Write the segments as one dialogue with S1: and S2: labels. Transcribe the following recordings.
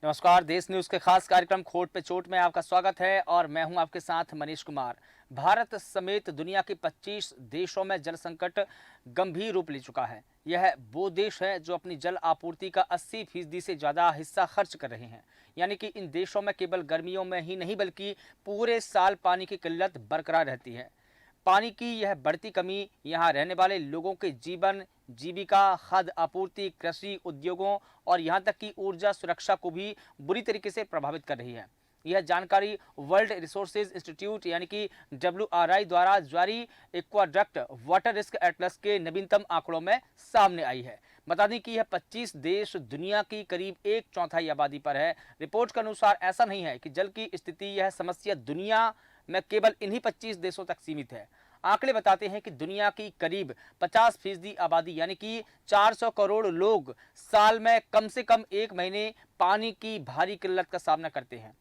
S1: नमस्कार, देश न्यूज के खास कार्यक्रम खोट पे चोट में आपका स्वागत है और मैं हूं आपके साथ मनीष कुमार। भारत समेत दुनिया के 25 देशों में जल संकट गंभीर रूप ले चुका है। यह वो देश है जो अपनी जल आपूर्ति का 80% से ज्यादा हिस्सा खर्च कर रहे हैं। यानी कि इन देशों में केवल गर्मियों में ही नहीं बल्कि पूरे साल पानी की किल्लत बरकरार रहती है। पानी की यह बढ़ती कमी यहाँ रहने वाले लोगों के जीवन, जीविका, खाद्य आपूर्ति, कृषि उद्योगों और यहाँ तक कि ऊर्जा सुरक्षा को भी बुरी तरीके से प्रभावित कर रही है। यह जानकारी वर्ल्ड रिसोर्सेज इंस्टीट्यूट यानी कि WRI द्वारा जारी एक्वाडक्ट वाटर रिस्क एटलस के नवीनतम आंकड़ों में सामने आई है। बता दें कि यह 25 देश दुनिया की करीब 1/4 आबादी पर है। रिपोर्ट के अनुसार ऐसा नहीं है कि जल की स्थिति, यह समस्या दुनिया में केवल इन्हीं 25 देशों तक सीमित है। आंकड़े बताते हैं कि दुनिया की करीब 50% आबादी यानी कि 400 करोड़ लोग साल में कम से कम 1 महीने पानी की भारी किल्लत का सामना करते हैं।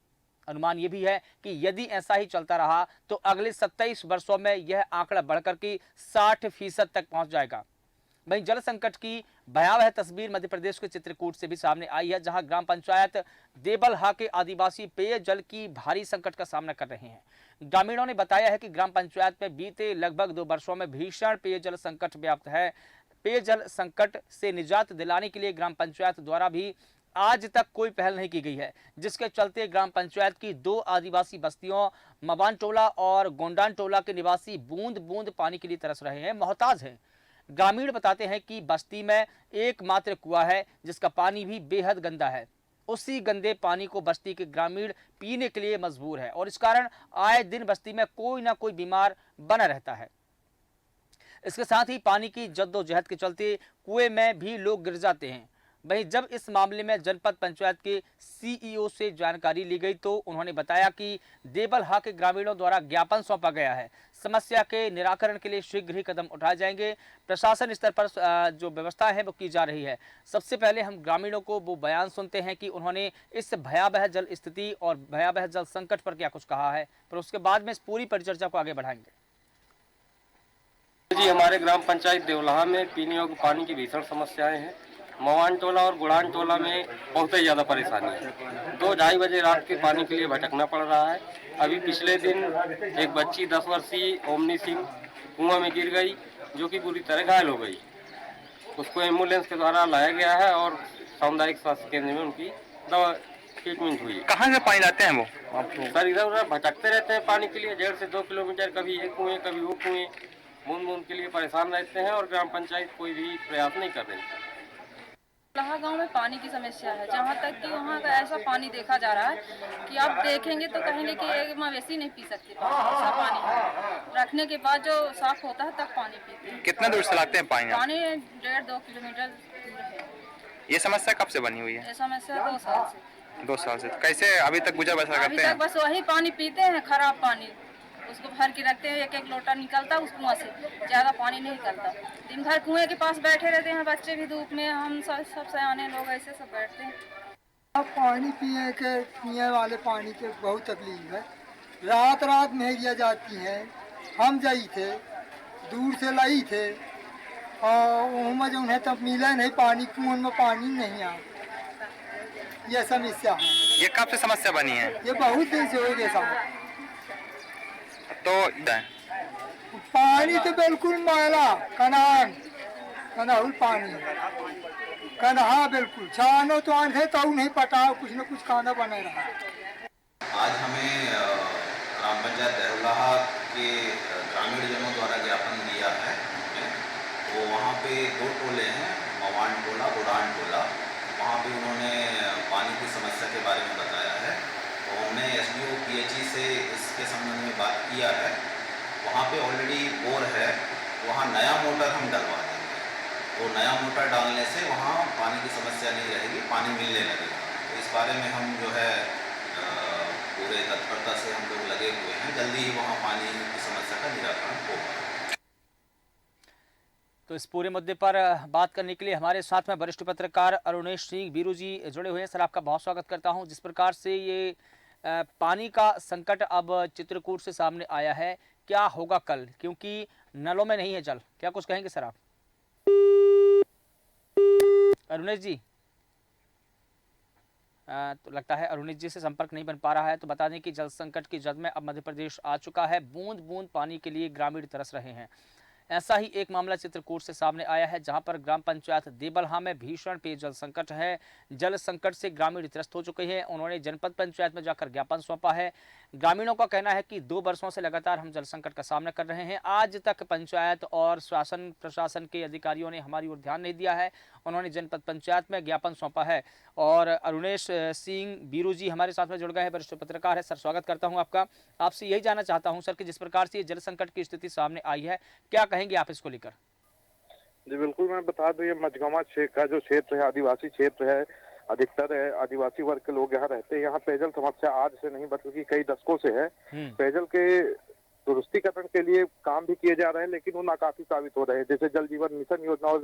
S1: अनुमान यह भी है कि यदि ऐसा ही चलता रहा तो अगले 27 वर्षों में यह आंकड़ा बढ़कर के 60% तक पहुंच जाएगा। वहीं जल संकट की भयावह तस्वीर मध्य प्रदेश के चित्रकूट से भी सामने आई है, जहां ग्राम पंचायत देबलहा के आदिवासी पेयजल की भारी संकट का सामना कर रहे हैं। ग्रामीणों ने बताया है कि ग्राम पंचायत में बीते लगभग 2 वर्षों में भीषण पेयजल संकट व्याप्त है। पेयजल संकट से निजात दिलाने के लिए ग्राम पंचायत द्वारा भी आज तक कोई पहल नहीं की गई है, जिसके चलते ग्राम पंचायत की 2 आदिवासी बस्तियों मवान टोला और गोंडान टोला के निवासी बूंद बूंद पानी के लिए तरस रहे हैं, मोहताज हैं। ग्रामीण बताते हैं कि बस्ती में एकमात्र कुआं है जिसका पानी भी बेहद गंदा है। उसी गंदे पानी को बस्ती के ग्रामीण पीने के लिए मजबूर है और इस कारण आए दिन बस्ती में कोई ना कोई बीमार बना रहता है। इसके साथ ही पानी की जद्दोजहद के चलते कुएं में भी लोग गिर जाते हैं। वहीं जब इस मामले में जनपद पंचायत के CEO से जानकारी ली गई तो उन्होंने बताया कि देबलहा के ग्रामीणों द्वारा ज्ञापन सौंपा गया है। समस्या के निराकरण के लिए शीघ्र ही कदम उठाए जाएंगे। प्रशासन स्तर पर जो व्यवस्था है वो की जा रही है। सबसे पहले हम ग्रामीणों को वो बयान सुनते हैं कि उन्होंने इस भयावह जल स्थिति और भयावह जल संकट पर क्या कुछ कहा है, पर उसके बाद में इस पूरी परिचर्चा को आगे बढ़ाएंगे।
S2: जी, हमारे ग्राम पंचायत देवलाहा में पीने योग्य पानी की भीषण समस्याएं हैं। मवान टोला और गुड़ान टोला में बहुत ही ज़्यादा परेशानी है। 2-2:30 बजे रात के पानी के लिए भटकना पड़ रहा है। अभी पिछले दिन एक बच्ची 10 वर्षीय ओमनी सिंह कुआं में गिर गई, जो कि बुरी तरह घायल हो गई। उसको एम्बुलेंस के द्वारा लाया गया है और सामुदायिक स्वास्थ्य केंद्र में उनकी दवा ट्रीटमेंट हुई।
S3: कहाँ से पानी लाते हैं वो?
S2: सर इधर उधर भटकते रहते हैं पानी के लिए, 1.5 से 2 किलोमीटर, कभी एक कुएं कभी वो कुएं, बूंद बूंद के लिए परेशान रहते हैं और ग्राम पंचायत कोई भी प्रयास नहीं कर रही।
S4: लहा गांव में पानी की समस्या है, जहां तक कि वहां का ऐसा पानी देखा जा रहा है कि आप देखेंगे तो कहेंगे कि एक मवेशी नहीं पी सकती पानी, ऐसा पानी है। रखने के बाद जो साफ होता है तब पानी पीते हैं।
S3: कितना दूर से लाते हैं पानी?
S4: पानी 1.5-2 किलोमीटर दूर है।
S3: ये समस्या कब से बनी हुई है?
S4: ये समस्या 2 साल से।
S3: 2 साल से। कैसे अभी तक गुजर बसर
S4: अभी
S3: करते
S4: तक
S3: हैं?
S4: बस वही पानी पीते हैं, खराब पानी। उसको भर के रखते हैं, 1-1 लोटा निकलता उस कुआं से, ज्यादा पानी नहीं निकलता। दिन भर कुएं के पास बैठे रहते हैं, बच्चे भी धूप में, हम सब सयाने लोग ऐसे सब बैठते हैं।
S5: अब पानी पीने वाले पानी के बहुत तकलीफ है। रात रात मेहरिया जाती हैं। हम जाई थे, दूर से लाई थे और वहाँ जो है तब मिला नहीं पानी, कुएं में पानी नहीं आ। यह समस्या है।
S3: ये कब से समस्या बनी है?
S5: ये बहुत दिन से हो गया साहब।
S3: तो
S5: पानी तो बिल्कुल मैला, कनाहुल पानी, कन्हा बिल्कुल छानो तो आने तो नहीं पटा, कुछ न कुछ खाना बना रहा।
S6: आज हमें ग्राम पंचायत देवलाहा के ग्रामीणजनों द्वारा ज्ञापन दिया है। तो वहाँ पे 2 टोले हैं, मवान टोला, गुड़ान टोला। वहाँ पे उन्होंने पानी की समस्या के बारे में बताया है। तो हमने SDO PHE से इसके संबंध में बात किया है। वहाँ पे ऑलरेडी बोर है, वहाँ नया मोटर हम डलवा देंगे। तो नया मोटर डालने से वहाँ पानी की समस्या नहीं रहेगी, पानी मिलने लगेगा। तो इस बारे में हम जो है पूरे तत्परता से हम लोग लगे हुए हैं। जल्दी ही वहाँ पानी की समस्या का निराकरण होगा।
S1: तो इस पूरे मुद्दे पर बात करने के लिए हमारे साथ में वरिष्ठ पत्रकार अरुणेश सिंह बीरू जी जुड़े हुए हैं। सर, आपका बहुत स्वागत करता हूं। जिस प्रकार से ये पानी का संकट अब चित्रकूट से सामने आया है, क्या होगा कल, क्योंकि नलों में नहीं है जल, क्या कुछ कहेंगे सर आप? अरुणेश जी। तो लगता है अरुणित जी से संपर्क नहीं बन पा रहा है। तो बता दें कि जल संकट की जद में अब मध्य प्रदेश आ चुका है। बूंद बूंद पानी के लिए ग्रामीण तरस रहे हैं। ऐसा ही एक मामला चित्रकूट से सामने आया है, जहां पर ग्राम पंचायत देबलहा में भीषण पेयजल संकट है। जल संकट से ग्रामीण त्रस्त हो चुके हैं। उन्होंने जनपद पंचायत में जाकर ज्ञापन सौंपा है। ग्रामीणों का कहना है कि 2 वर्षों से लगातार हम जल संकट का सामना कर रहे हैं। आज तक पंचायत और शासन प्रशासन के अधिकारियों ने हमारी ओर ध्यान नहीं दिया है। उन्होंने जनपद पंचायत में ज्ञापन सौंपा है। और अरुणेश सिंह बीरू जी हमारे साथ में जुड़ गए हैं, वरिष्ठ पत्रकार है। सर, स्वागत करता हूं आपका। आपसे यही जानना चाहता हूं सर कि जिस प्रकार से ये जल संकट की स्थिति सामने आई है, क्या कहेंगे आप इसको लेकर?
S7: जी बिल्कुल, मैं बता दूं, ये मझगवा क्षेत्र का जो क्षेत्र है, आदिवासी क्षेत्र है, अधिकतर है आदिवासी वर्ग के लोग यहाँ रहते हैं। यहाँ पेयजल समस्या आज से नहीं बल्कि कई दशकों से है। पेयजल के दुरुस्तीकरण के लिए काम भी किए जा रहे हैं, लेकिन वो नाकाफी साबित हो रहे हैं। जैसे जल जीवन मिशन योजना और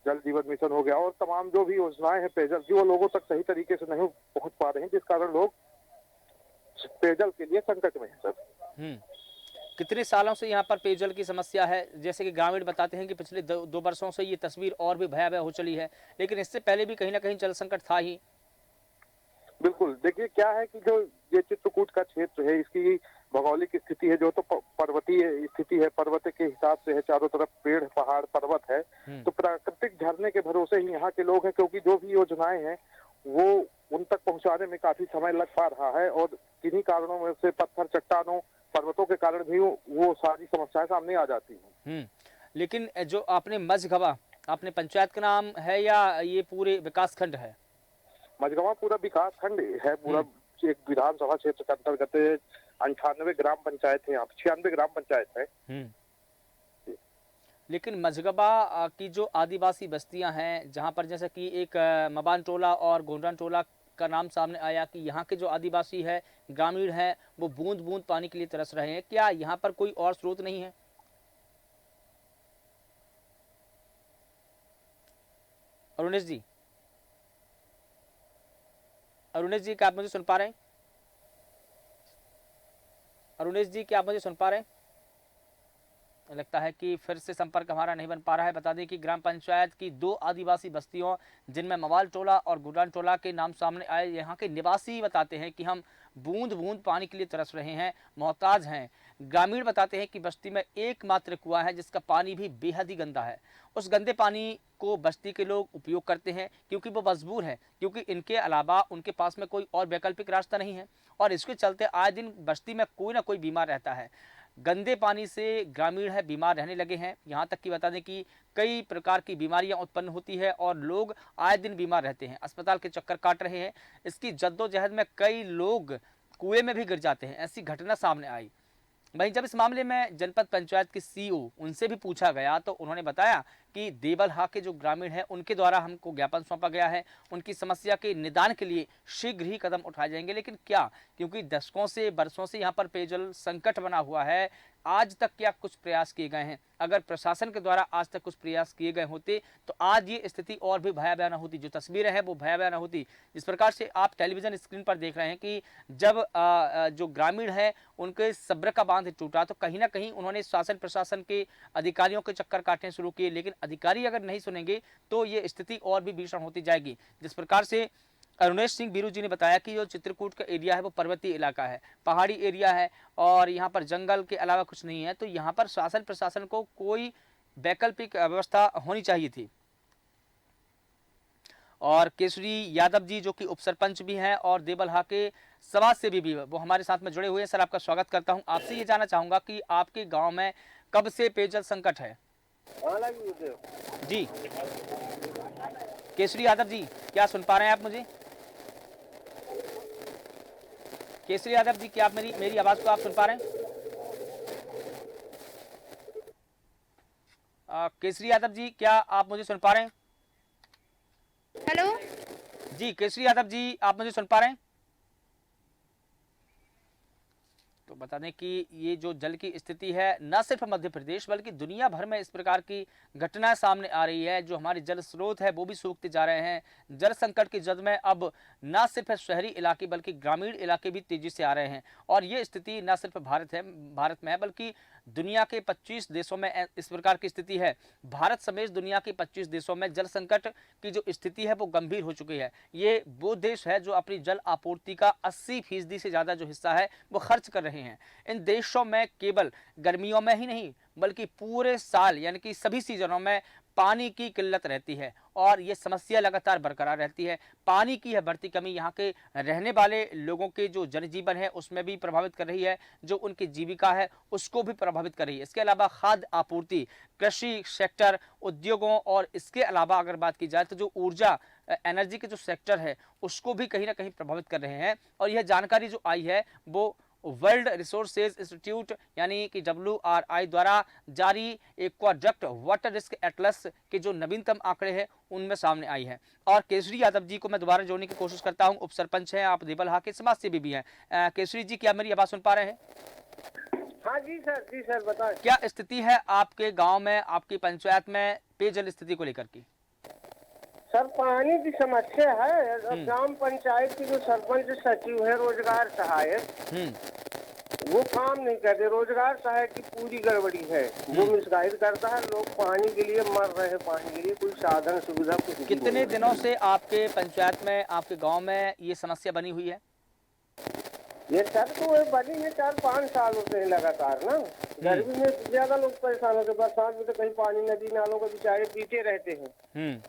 S7: जल जीवन मिशन हो गया, और तमाम जो भी योजनाएं हैं पेयजल की, वो लोगों तक सही तरीके से नहीं पहुंच पा रहे हैं, जिस कारण लोग पेयजल के लिए संकट में है। सर,
S1: कितने सालों से यहाँ पर पेयजल की समस्या है? जैसे कि ग्रामीण बताते हैं कि पिछले 2 वर्षों से ये तस्वीर और भी भयावह हो चली है, लेकिन इससे पहले भी कहीं ना कहीं जल संकट था ही।
S7: बिल्कुल, देखिए क्या है कि जो ये चित्रकूट का क्षेत्र है, इसकी भौगोलिक स्थिति है जो तो पर्वतीय स्थिति है, पर्वत के हिसाब से है, चारों तरफ पेड़ पहाड़ पर्वत है, तो प्राकृतिक झरने के भरोसे ही यहाँ के लोग हैं। क्योंकि जो भी योजनाएं हैं वो उन तक पहुंचाने में काफी समय लग पा रहा है, और किन्हीं कारणों में से पत्थर चट्टानों पर्वतों के कारण भी वो सारी समस्याएं सामने आ जाती हैं।
S1: लेकिन जो आपने मझगवा, आपने पंचायत का नाम है या ये पूरे विकास खंड है?
S7: मझगवा पूरा विकास खंड है, पूरा एक विधानसभा क्षेत्र के अंतर्गत 98 ग्राम पंचायत है, यहाँ 96 ग्राम पंचायत है।
S1: लेकिन मझगवा की जो आदिवासी बस्तियां हैं, जहां पर जैसे कि एक मबान टोला और गोंडरान टोला का नाम सामने आया कि यहाँ के जो आदिवासी है, ग्रामीण हैं, वो बूंद बूंद पानी के लिए तरस रहे हैं, क्या यहाँ पर कोई और स्रोत नहीं है? अरुणेश जी, अरुणेश जी, क्या आप मुझे सुन पा रहे हैं? अरुणेश जी, क्या आप मुझे सुन पा रहे हैं? लगता है कि फिर से संपर्क हमारा नहीं बन पा रहा है। बता दें कि ग्राम पंचायत की 2 आदिवासी बस्तियों, जिनमें मवाल टोला और गुडान टोला के नाम सामने आए, यहाँ के निवासी बताते हैं कि हम बूंद बूंद पानी के लिए तरस रहे हैं, मोहताज हैं। ग्रामीण बताते हैं कि बस्ती में एकमात्र कुआं है, जिसका पानी भी बेहद ही गंदा है। उस गंदे पानी को बस्ती के लोग उपयोग करते हैं क्योंकि वो मजबूर है, क्योंकि इनके अलावा उनके पास में कोई और वैकल्पिक रास्ता नहीं है। और इसके चलते आए दिन बस्ती में कोई ना कोई बीमार रहता है। गंदे पानी से ग्रामीण है बीमार रहने लगे हैं। यहाँ तक कि बता दें कि कई प्रकार की बीमारियां उत्पन्न होती है और लोग आए दिन बीमार रहते हैं, अस्पताल के चक्कर काट रहे हैं। इसकी जद्दोजहद में कई लोग कुएं में भी गिर जाते हैं। ऐसी घटना सामने आई। वहीं जब इस मामले में जनपद पंचायत के सीईओ, उनसे भी पूछा गया, तो उन्होंने बताया कि देबलहा के जो ग्रामीण हैं, उनके द्वारा हमको ज्ञापन सौंपा गया है। उनकी समस्या के निदान के लिए शीघ्र ही कदम उठाए जाएंगे। लेकिन क्या, क्योंकि दशकों से बरसों से यहाँ पर पेयजल संकट बना हुआ है, आज तक क्या कुछ प्रयास किए गए हैं? अगर प्रशासन के द्वारा आज तक कुछ प्रयास किए गए होते तो आज ये स्थिति और भी भयावह न होती, जो तस्वीरें हैं वो भयावह न होती। जिस प्रकार से आप टेलीविजन स्क्रीन पर देख रहे हैं कि जब जो ग्रामीण है उनके सब्र का बांध टूटा, तो कहीं ना कहीं उन्होंने शासन प्रशासन के अधिकारियों के चक्कर काटने शुरू किए। लेकिन अधिकारी अगर नहीं सुनेंगे तो ये स्थिति और भी भीषण होती जाएगी। जिस प्रकार से अरुणेश सिंह बीरू जी ने बताया कि जो चित्रकूट का एरिया है वो पर्वतीय इलाका है, पहाड़ी एरिया है, और यहाँ पर जंगल के अलावा कुछ नहीं है। तो यहाँ पर शासन प्रशासन को कोई वैकल्पिक व्यवस्था होनी चाहिए थी। और केसरी यादव जी, जो कि उप सरपंच भी हैं और देबलहा के समाज सेवी भी, वो हमारे साथ में जुड़े हुए हैं। सर, आपका स्वागत करता हूं। आपसे ये जानना चाहूंगा कि आपके गांव में कब से पेयजल संकट है? जी केसरी यादव जी, क्या सुन पा रहे हैं आप मुझे? केसरी यादव जी, क्या आप मेरी आवाज को आप सुन पा रहे हैं? केसरी यादव जी, क्या आप मुझे सुन पा रहे हैं?
S8: हेलो
S1: जी केसरी यादव जी, आप मुझे सुन पा रहे हैं? तो बता दें कि ये जो जल की स्थिति है, न सिर्फ मध्य प्रदेश बल्कि दुनिया भर में इस प्रकार की घटनाएं सामने आ रही है। जो हमारे जल स्रोत है वो भी सूखते जा रहे हैं। जल संकट की जद में अब न सिर्फ शहरी इलाके बल्कि ग्रामीण इलाके भी तेजी से आ रहे हैं। और ये स्थिति न सिर्फ भारत में है बल्कि दुनिया के 25 देशों में इस प्रकार की स्थिति है। भारत समेत दुनिया के 25 देशों में जल संकट की जो स्थिति है वो गंभीर हो चुकी है। ये वो देश है जो अपनी जल आपूर्ति का 80% से ज़्यादा जो हिस्सा है वो खर्च कर रहे हैं। इन देशों में केवल गर्मियों में ही नहीं बल्कि पूरे साल यानी कि सभी सीजनों में पानी की किल्लत रहती है और ये समस्या लगातार बरकरार रहती है। पानी की यह बढ़ती कमी यहाँ के रहने वाले लोगों के जो जनजीवन है उसमें भी प्रभावित कर रही है, जो उनकी जीविका है उसको भी प्रभावित कर रही है। इसके अलावा खाद्य आपूर्ति, कृषि सेक्टर, उद्योगों और इसके अलावा अगर बात की जाए तो जो ऊर्जा एनर्जी के जो सेक्टर है उसको भी कहीं ना कहीं प्रभावित कर रहे हैं। और यह जानकारी जो आई है वो वर्ल्ड रिसोर्सेज इंस्टीट्यूट यानी कि WRI द्वारा जारी एक्वाडक्ट वाटर रिस्क एटलस के जो नवीनतम आंकड़े हैं उनमें सामने आई है। और केसरी यादव जी को मैं दोबारा जोड़ने की कोशिश करता हूं। उप सरपंच हैं आप, देबलहा के समाज सेवी भी हैं। केसरी जी, क्या मेरी आवाज सुन पा रहे हैं?
S8: हाँ जी सर बताएं।
S1: क्या स्थिति है आपके गाँव में, आपकी पंचायत में पेयजल स्थिति को लेकर की?
S8: सर पानी की समस्या है। ग्राम पंचायत की जो सरपंच सचिव है, रोजगार सहायक, वो काम नहीं करते। रोजगार सहायक की पूरी गड़बड़ी है। वो मिसगाइड करता है, लोग पानी के लिए मर रहे हैं। पानी के लिए कोई साधन सुविधा कुछ नहीं।
S1: कितने दिनों से आपके पंचायत में, आपके गांव में ये समस्या बनी हुई है?
S8: ये सर तो बनी है 4-5 सालों से लगातार ना। गर्मी में ज्यादा लोग परेशान होते, बरसात में तो कहीं पानी नदी नालों के बेचारे पीते रहते हैं।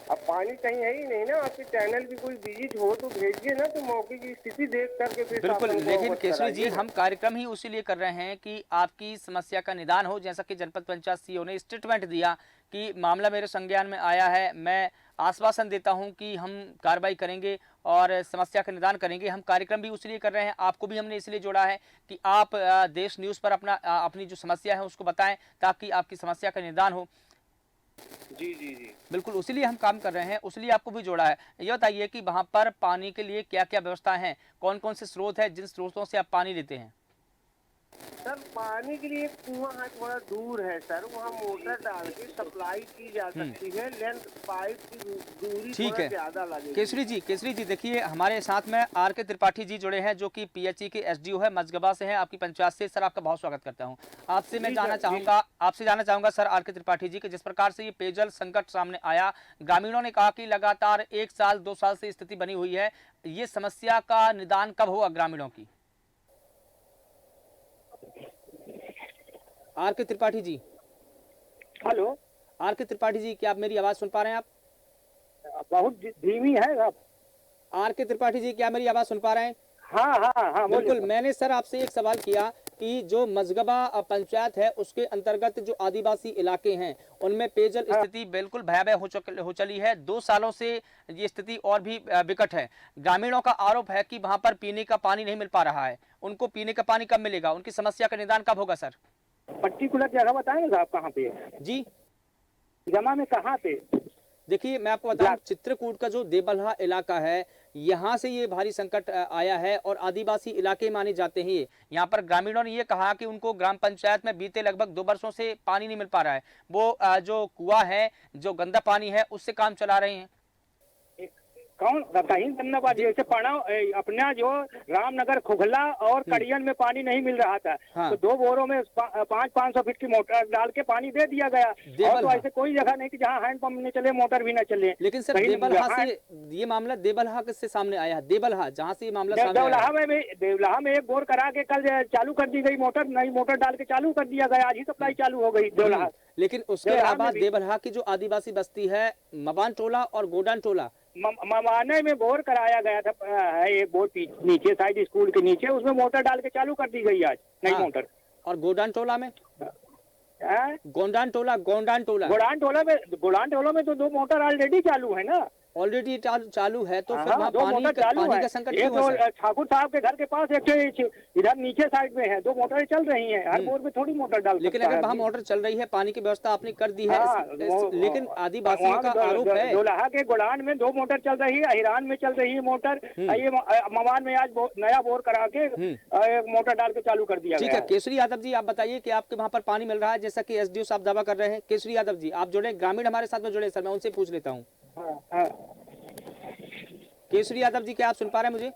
S8: अब पानी कहीं है ही नहीं ना। आपकी चैनल भी कोई विजिट हो तो भेजिए ना, तो मौके की स्थिति देख करके फिर
S1: बिल्कुल।
S8: शासन को
S1: लेकिन
S8: अवगत
S1: केसरी जी,
S8: कराइए।
S1: हम कार्यक्रम ही उसी लिए कर रहे हैं कि आपकी समस्या का निदान हो। जैसा कि जनपद पंचायत सीईओ ने स्टेटमेंट दिया कि मामला मेरे संज्ञान में आया है, मैं आश्वासन देता हूं कि हम कार्रवाई करेंगे और समस्या का निदान करेंगे। हम कार्यक्रम भी उसी लिए कर रहे हैं, आपको भी हमने इसलिए जोड़ा है कि आप देश न्यूज़ पर अपनी जो समस्या है उसको बताएं ताकि आपकी समस्या का निदान हो।
S8: जी
S1: बिल्कुल, उसी लिए हम काम कर रहे हैं, उसलिए आपको भी जोड़ा है। ये बताइए कि वहाँ पर पानी के लिए क्या क्या व्यवस्था है, कौन कौन से स्रोत है, जिन स्रोतों से आप पानी लेते हैं?
S8: सर पानी के लिए कुआं है, थोड़ा दूर है सर। वहाँ मोटर डाल के सप्लाई की जा सकती है। लेंथ पाइप की दूरी
S1: ठीक
S8: थोड़ा
S1: है
S8: ज्यादा लगेगी।
S1: केसरी जी देखिए, हमारे साथ में RK त्रिपाठी जी जुड़े हैं जो कि PHE के SDO है, मजगबा से हैं, आपकी पंचायत से। सर आपका बहुत स्वागत करता हूं। आपसे जानना चाहूंगा सर RK त्रिपाठी जी कि जिस प्रकार से ये पेयजल संकट सामने आया, ग्रामीणों ने कहा कि लगातार 1 साल 2 साल से स्थिति बनी हुई है, ये समस्या का निदान कब होगा ग्रामीणों की? RK Tripathi ji.
S8: Hello
S1: RK Tripathi ji, क्या आप मेरी आवाज सुन पा रहे हैं? आप
S8: बहुत धीमी है आप।
S1: RK त्रिपाठी जी, क्या मेरी आवाज सुन पा रहे हैं?
S8: हाँ
S1: बिल्कुल। मैंने सर आपसे एक सवाल किया कि जो मजगबा पंचायत है उसके अंतर्गत जो आदिवासी इलाके हैं उनमें पेयजल स्थिति बिल्कुल भयावह हो चली है। 2 सालों से ये स्थिति और भी विकट है। ग्रामीणों का आरोप है कि वहां पर पीने का पानी नहीं मिल पा रहा है। उनको पीने का पानी कब मिलेगा? उनकी समस्या का निदान कब होगा सर?
S8: पर्टिकुलर जगह बताएंगे साहब कहाँ पे
S1: जी?
S8: जमा में कहाँ पे?
S1: देखिए मैं आपको बताऊं, चित्रकूट का जो देबलहा इलाका है यहाँ से ये भारी संकट आया है और आदिवासी इलाके माने जाते हैं। यहाँ पर ग्रामीणों ने ये कहा कि उनको ग्राम पंचायत में बीते लगभग 2 वर्षों से पानी नहीं मिल पा रहा है। वो जो कुआं है, जो गंदा पानी है, उससे काम चला रहे हैं।
S8: कौन कहीं गंदा पानी? जैसे अपना जो रामनगर, खुखला और कड़ियन में पानी नहीं मिल रहा था।
S1: हाँ।
S8: तो 2 बोरों में 500 फीट की मोटर डाल के पानी दे दिया गया। और तो ऐसे कोई जगह नहीं कि जहाँ हैंडपंप नहीं चले, मोटर भी न चले।
S1: लेकिन सर देबलहा से ये मामला, देबलहा से सामने आया है। देबलहा जहाँ से ये मामला सामने आया,
S8: देवलाहा में एक बोर करा के कल चालू कर दी गई मोटर, नई मोटर डाल के चालू कर दिया गया। आज ही सप्लाई चालू हो गई देवलाहा।
S1: लेकिन उसके अलावा देबलहा की जो आदिवासी बस्ती है, मबान टोला और गोडान टोला,
S8: ममाने में बोर कराया गया था। एक बोर नीचे साइड स्कूल के नीचे, उसमें मोटर डाल के चालू कर दी गई आज नई मोटर।
S1: और गोडान टोला में गोडान टोला में तो 2 मोटर ऑलरेडी चालू है ना। ऑलरेडी चालू है तो फिर वहाँ
S8: 2 मोटर चालू
S1: पानी
S8: है।
S1: का संकट
S8: एक
S1: क्यों है सर?
S8: ठाकुर साहब के घर के पास एक इधर नीचे साइड में है, 2 मोटरें चल रही हैं। हर बोर में थोड़ी मोटर डाल
S1: लेकिन
S8: सकता
S1: अगर
S8: है।
S1: वहाँ मोटर चल रही है, पानी की व्यवस्था आपने कर दी है, लेकिन आदिवासियों का आरोप है।
S8: दोलाहा के गोडान में 2 मोटर चल रही है, अहिरान में चल रही है मोटर। ये मवान में आज नया बोर करा के एक मोटर डाल के चालू कर दिया
S1: ठीक
S8: गया
S1: है। केसरी यादव जी, आप बताइए कि आपके वहाँ पर पानी मिल रहा है जैसा कि SDO साहब दावा कर रहे हैं। केसरी यादव जी आप जुड़े, ग्रामीण हमारे साथ में जुड़े सर, मैं उनसे पूछ लेता हूँ। केसरी यादव जी, क्या आप सुन पा रहे हैं मुझे?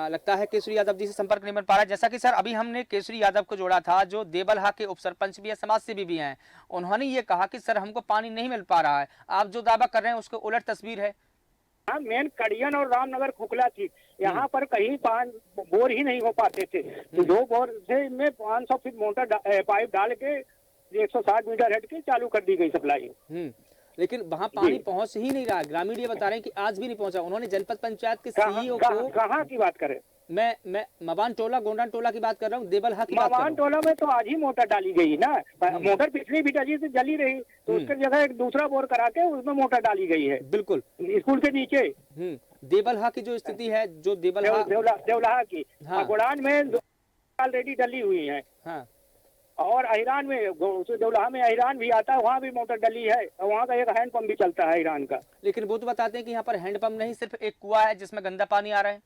S1: लगता है केसरी यादव जी से संपर्क नहीं बन पा रहा है। जैसा कि सर अभी हमने केसरी यादव को जोड़ा था, जो देबलहा के उप सरपंच भी है, समाज सेवी भी हैं, उन्होंने ये कहा कि सर हमको पानी नहीं मिल पा रहा है। आप जो दावा कर रहे हैं उसके उलट तस्वीर है।
S9: हाँ, मेन कड़ियन और रामनगर खुखला थी, यहाँ पर कहीं बोर ही नहीं हो पाते थे। तो 2 बोर से में 500 फीट मोटर पाइप डाल के 160 मीटर हट के चालू कर दी गई सप्लाई।
S1: लेकिन वहाँ पानी पहुँच ही नहीं रहा। ग्रामीण ये बता रहे हैं कि आज भी नहीं पहुँचा। उन्होंने जनपद पंचायत के सीईओ को,
S9: कहाँ की बात करें,
S1: मैं मवान टोला गोंडान टोला की बात कर रहा हूँ, देबलहा की बात कर रहा हूँ।
S9: मवान टोला में तो आज ही मोटर डाली गई ना, मोटर पिछली भी डली से जली रही, तो उसके जगह एक दूसरा बोर करा के उसमें मोटर डाली गई है, बिल्कुल स्कूल के नीचे।
S1: देबलहा की जो स्थिति है, जो
S9: देवलहा की,
S1: हाँ।
S9: गुड़ान में ऑलरेडी डली हुई है,
S1: हाँ।
S9: और अहिरान में, देवलहा में अहिरान भी आता है, वहाँ भी मोटर डली है, वहाँ का एक हैंड पंप भी चलता है अहिरान का।
S1: लेकिन वो तो बताते हैं कि यहाँ पर हैंड पंप नहीं, सिर्फ एक कुआं है जिसमें गंदा पानी आ रहा है।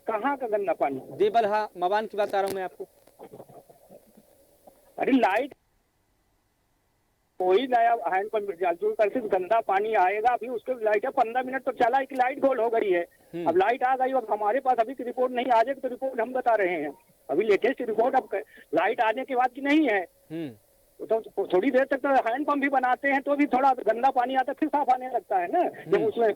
S9: कहाँ का गंदा पानी?
S1: देबलहा मवान की बता रहा हूँ मैं आपको।
S9: अरे लाइट कोई नया हैंड पंप चालू करके गंदा पानी आएगा, अभी उसके लाइट 15 मिनट तो चला कि लाइट गोल हो गई है। अब लाइट आ गई, अब हमारे पास अभी की रिपोर्ट नहीं आ जाएगी तो रिपोर्ट हम बता रहे हैं, अभी लेटेस्ट रिपोर्ट अब लाइट आने के बाद की नहीं है। तो थोड़ी देर तक तो हैंड पंप भी बनाते हैं तो भी थोड़ा गंदा पानी आता है, फिर साफ आने लगता है ना जब उसमें।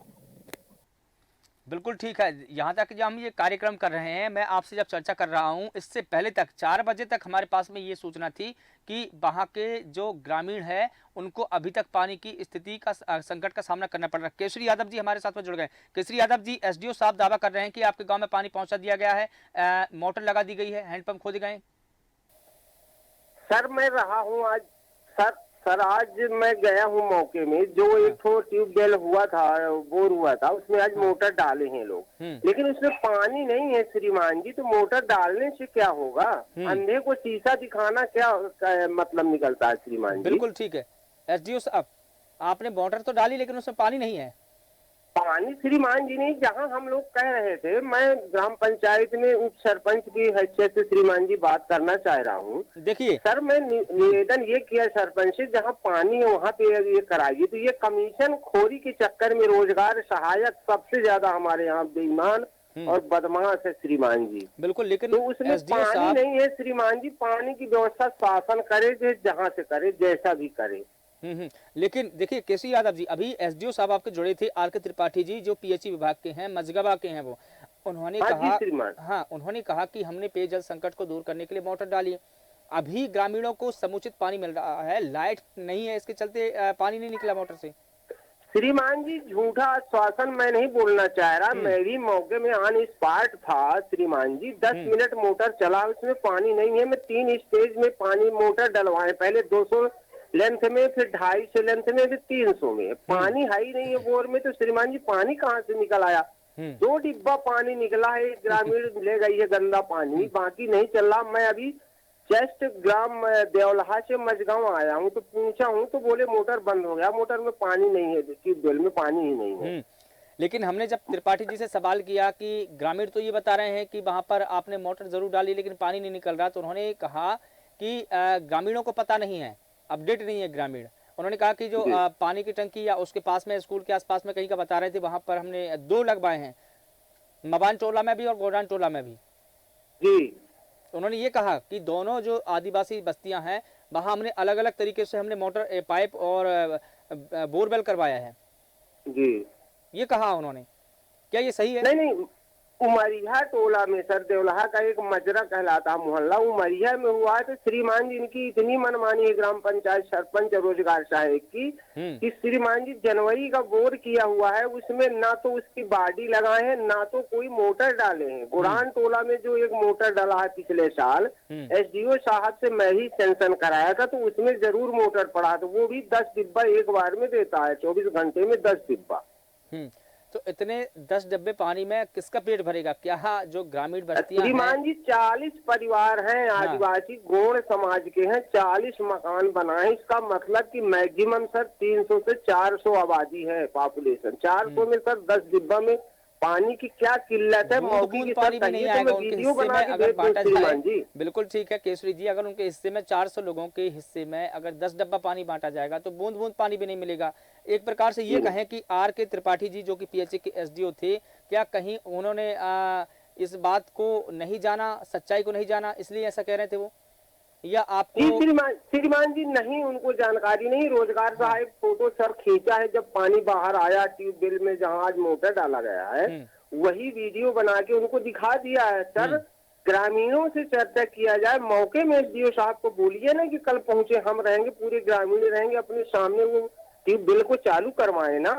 S1: बिल्कुल ठीक है। यहाँ तक जब हम ये कार्यक्रम कर रहे हैं, मैं आपसे जब चर्चा कर रहा हूँ, इससे पहले तक 4 बजे तक हमारे पास में ये सूचना थी कि वहाँ के जो ग्रामीण है उनको अभी तक पानी की स्थिति का संकट का सामना करना पड़ रहा है। केसरी यादव जी हमारे साथ में जुड़ गए। केसरी यादव जी, एसडीओ साहब दावा कर रहे हैं कि आपके गाँव में पानी पहुँचा दिया गया है, मोटर लगा दी गई है, हैंडपंप खोदे गए।
S8: सर मैं रहा हूँ आज, सर आज मैं गया हूँ मौके में, जो एक तो ट्यूबवेल हुआ था, बोर हुआ था, उसमें आज मोटर डाले हैं लोग, लेकिन उसमें पानी नहीं है श्रीमान जी। तो मोटर डालने से क्या होगा? अंधे को शीशा दिखाना क्या मतलब निकलता है श्रीमान जी?
S1: बिल्कुल ठीक है एसडीओ साहब, आपने मोटर तो डाली लेकिन उसमें पानी नहीं है।
S8: पानी श्रीमान जी नहीं, जहाँ हम लोग कह रहे थे, मैं ग्राम पंचायत में उप सरपंच की हैसियत से श्रीमान जी बात करना चाह रहा हूँ।
S1: देखिए
S8: सर, मैं निवेदन ये किया सरपंच से, जहाँ पानी है वहाँ पे ये कराइए। तो ये कमीशन खोरी के चक्कर में रोजगार सहायक सबसे ज्यादा हमारे यहाँ बेईमान और बदमाश है श्रीमान जी।
S1: बिल्कुल, लेकिन
S8: तो उसमें पानी नहीं है श्रीमान जी। पानी की व्यवस्था शासन करे, जहाँ से करे, जैसा भी करे।
S1: लेकिन देखिए केसी यादव जी, अभी एसडीओ साहब आपके जुड़े थे, आर के त्रिपाठी जी, जो पीएचई विभाग के हैं, मजगवा के हैं, वो उन्होंने उन्होंने कहा कि हमने पेयजल संकट को दूर करने के लिए मोटर डाली। अभी ग्रामीणों को समुचित पानी मिल रहा है, लाइट नहीं है, इसके चलते पानी नहीं निकला मोटर से।
S8: श्रीमान जी, झूठा आश्वासन मैं नहीं बोलना चाह रहा, मैं भी मौके में ऑन स्पॉट था श्रीमान जी। 10 मिनट मोटर चला, उसमें पानी नहीं है। मैं 3 स्टेज में पानी मोटर डलवाए, पहले 200 लेंथ में, फिर 250 लेंथ में, फिर 300 में। पानी है ही नहीं है बोर में, तो श्रीमान जी पानी कहाँ से निकल आया? 2 डिब्बा पानी निकला है, ग्रामीण ले गई है गंदा पानी, बाकी नहीं चल रहा। मैं अभी जस्ट ग्राम देवलहा से मजगांव आया हूँ, तो पूछा हूँ तो बोले मोटर बंद हो गया, मोटर में पानी नहीं है, ट्यूबवेल में पानी ही नहीं है।
S1: लेकिन हमने जब त्रिपाठी जी से सवाल किया कि ग्रामीण तो ये बता रहे हैं कि वहाँ पर आपने मोटर जरूर डाली लेकिन पानी नहीं निकल रहा, तो उन्होंने कहा कि ग्रामीणों को पता नहीं है, अपडेट नहीं है ग्रामीण। उन्होंने कहा कि जो पानी की टंकी या उसके पास में, स्कूल के आसपास में कहीं का बता रहे थे, वहां पर हमने 2 लगवाए हैं, मवान टोला में भी और गोडान टोला में भी।
S8: जी,
S1: उन्होंने ये कहा कि दोनों जो आदिवासी बस्तियां हैं वहां हमने अलग अलग तरीके से हमने मोटर पाइप और बोरवेल करवाया है।
S8: जी,
S1: ये कहा उन्होंने, क्या ये सही है?
S8: नहीं, उमरिया टोला में सर, देवलहा का एक मजरा कहलाता मोहल्ला, उमरिया में हुआ है। तो श्रीमान जी इनकी इतनी मनमानी है ग्राम पंचायत सरपंच रोजगार सहायक की कि श्रीमान जी जनवरी का बोर किया हुआ है, उसमें ना तो उसकी बाडी लगाए हैं, ना तो कोई मोटर डाले हैं। गुड़ान टोला में जो एक मोटर डाला है पिछले साल, एसडीओ साहब से मैं ही सेंशन कराया था, तो उसमें जरूर मोटर पड़ा, तो वो भी 10 डिब्बा एक बार में देता है, 24 घंटे में 10 डिब्बा।
S1: तो इतने 10 डब्बे पानी में किसका पेट भरेगा? क्या जो ग्रामीण बस्तियां हैं?
S8: श्रीमान जी 40 परिवार हैं, आदिवासी गोंड समाज के हैं, 40 मकान बनाए। इसका मतलब कि मैक्सिमम सर 300 से 400 आबादी है, पॉपुलेशन 400 में सर 10 डिब्बा में पानी की क्या किल्लत है? मौके की
S1: पानी भी नहीं आएगा उनके हिस्से में अगर बांटा जाए। बिल्कुल ठीक है केसरी जी, अगर उनके हिस्से में 400 लोगों के हिस्से में अगर 10 डब्बा पानी बांटा जाएगा तो बूंद बूंद पानी भी नहीं मिलेगा। एक प्रकार से ये कहें कि आर के त्रिपाठी जी जो कि पीएचई के एसडीओ थे, क्या कहीं उन्होंने इस बात को नहीं जाना, सच्चाई को नहीं जाना, इसलिए ऐसा कह रहे थे वो, या
S8: जी
S1: आपको?
S8: श्रीमान जी, नहीं, उनको जानकारी नहीं। रोजगार साहब फोटो सर खींचा है जब पानी बाहर आया ट्यूबवेल में जहाँ आज मोटर डाला गया है, वही वीडियो बना के उनको दिखा दिया है। सर ग्रामीणों से चर्चा किया जाए, मौके में एसडीओ साहब को बोलिए ना कि कल पहुंचे, हम रहेंगे, पूरे ग्रामीण रहेंगे, अपने सामने वो ट्यूबवेल को चालू करवाए ना।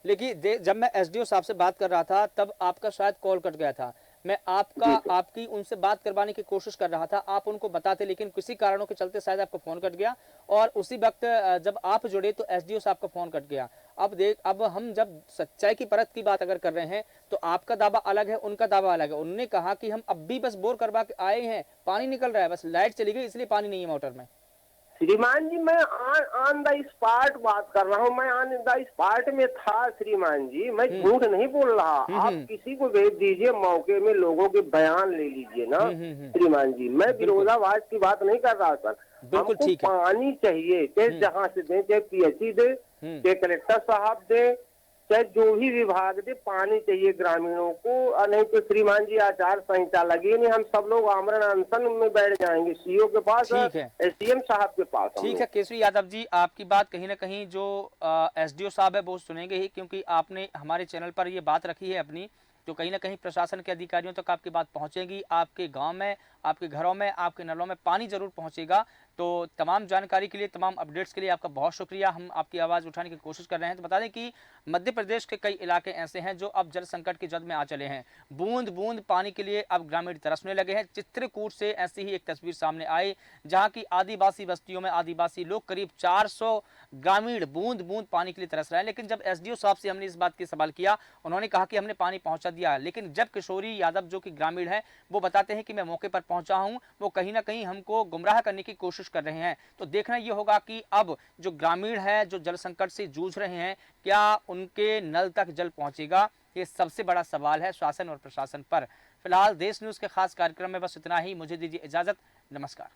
S1: लेकिन जब मैं एसडीओ साहब से बात कर रहा था तब आपका शायद कॉल कट गया था। मैं आपकी उनसे बात करवाने की कोशिश कर रहा था, आप उनको बताते, लेकिन किसी कारणों के चलते शायद आपका फोन कट गया और उसी वक्त जब आप जुड़े तो एसडीओ साहब का फोन कट गया। अब हम जब सच्चाई की परत की बात अगर कर रहे हैं तो आपका दावा अलग है, उनका दावा अलग है। उन्होंने कहा कि हम अब भी बस बोर करवा के आए हैं, पानी निकल रहा है, बस लाइट चली गई इसलिए पानी नहीं है मोटर में।
S8: श्रीमान जी, मैं ऑन द स्पॉट बात कर रहा हूँ, मैं ऑन द स्पॉट में था श्रीमान जी, मैं झूठ नहीं बोल रहा। आप किसी को भेज दीजिए, मौके में लोगों के बयान ले लीजिए ना श्रीमान जी। मैं विरोधाभास की बात नहीं कर रहा सर।
S1: बिल्कुल
S8: हमको
S1: ठीक है।
S8: पानी चाहिए, चाहे जहाँ से दे, चाहे पीएचई दे, चाहे कलेक्टर साहब दे, चाहे जो भी विभाग दे, पानी चाहिए ग्रामीणों को। और नहीं तो श्रीमान जी आचार संहिता लगी नहीं, हम सब लोग आमरण अनशन में बैठ जाएंगे सीओ के पास, एसडीएम साहब के पास।
S1: ठीक है केसरी यादव जी, आपकी बात कहीं ना कहीं जो एसडीओ साहब है वो सुनेंगे ही, क्योंकि आपने हमारे चैनल पर ये बात रखी है अपनी, तो कहीं ना कहीं प्रशासन के अधिकारियों तक आपकी बात पहुंचेगी, आपके गांव में, आपके घरों में, आपके नलों में पानी जरूर पहुंचेगा। तो तमाम जानकारी के लिए, तमाम अपडेट्स के लिए आपका बहुत शुक्रिया। हम आपकी आवाज़ उठाने की कोशिश कर रहे हैं। तो बता दें कि मध्य प्रदेश के कई इलाके ऐसे हैं जो अब जल संकट की जद में आ चले हैं। बूंद बूंद पानी के लिए अब ग्रामीण तरसने लगे हैं। चित्रकूट से ऐसी ही एक तस्वीर सामने आई जहां की आदिवासी बस्तियों में आदिवासी लोग, करीब 400 ग्रामीण बूंद बूंद पानी के लिए तरस रहे हैं। लेकिन जब एसडीओ साहब से हमने इस बात की सवाल किया, उन्होंने कहा कि हमने पानी पहुंचा दिया। लेकिन जब किशोरी यादव जो कि ग्रामीण है वो बताते हैं कि मैं मौके पर पहुंचा हूं, वो कहीं ना कहीं हमको गुमराह करने की कोशिश कर रहे हैं। तो देखना ये होगा कि अब जो ग्रामीण है, जो जल संकट से जूझ रहे हैं, क्या उनके नल तक जल पहुंचेगा? ये सबसे बड़ा सवाल है शासन और प्रशासन पर। फिलहाल देश न्यूज के खास कार्यक्रम में बस इतना ही। मुझे दीजिए इजाजत, नमस्कार।